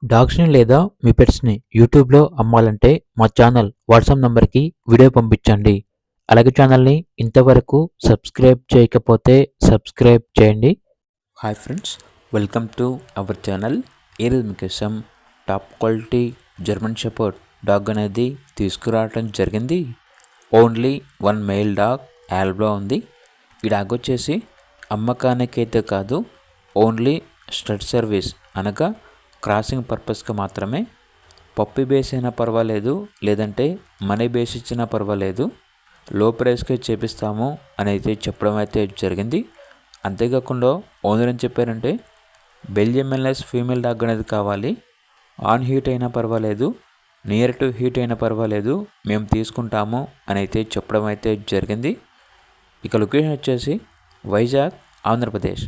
డాగ్స్‌ని లేదా మీ పెట్స్‌ని యూట్యూబ్‌లో అమ్మాలంటే మా ఛానల్ వాట్సాప్ నంబర్‌కి వీడియో పంపించండి. అలాగే ఛానల్‌ని ఇంతవరకు సబ్స్క్రైబ్ చేయకపోతే సబ్స్క్రైబ్ చేయండి. Hi friends, welcome to our channel. ఈరోజు మీకోసం top quality German shepherd dog అనేది తీసుకురావడం జరిగింది. Only one mail dog Alba ఉంది. ఈ డాగ్ వచ్చేసి అమ్మకానికైతే కాదు, ఓన్లీ స్టడ్ సర్వీస్ అనగా క్రాసింగ్ పర్పస్కి మాత్రమే. పప్పి బేస్ అయినా పర్వాలేదు, లేదంటే మనీ బేస్ ఇచ్చినా పర్వాలేదు, లో ప్రైస్కే చేపిస్తాము అని అయితే చెప్పడం అయితే జరిగింది. అంతేకాకుండా ఓనర్ ఏం చెప్పారంటే బెల్జియం ఎల్ఎస్ ఫీమేల్ డాగ్ అనేది కావాలి, ఆన్ హీట్ అయినా పర్వాలేదు, నియర్ టు హీట్ అయినా పర్వాలేదు, మేము తీసుకుంటాము అని అయితే చెప్పడం అయితే జరిగింది. ఇక లొకేషన్ వచ్చేసి వైజాగ్, ఆంధ్రప్రదేశ్.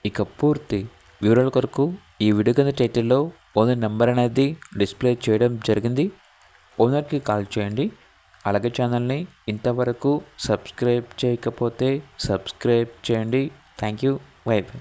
ఇక పూర్తి వివరాల కొరకు ఈ వీడియో కింద టైటిల్లో ఓనర్ నెంబర్ అనేది డిస్ప్లే చేయడం జరిగింది. ఓనర్కి కాల్ చేయండి. అలాగే ఛానల్ని ఇంతవరకు సబ్స్క్రైబ్ చేయకపోతే సబ్స్క్రైబ్ చేయండి. Thank you. By by.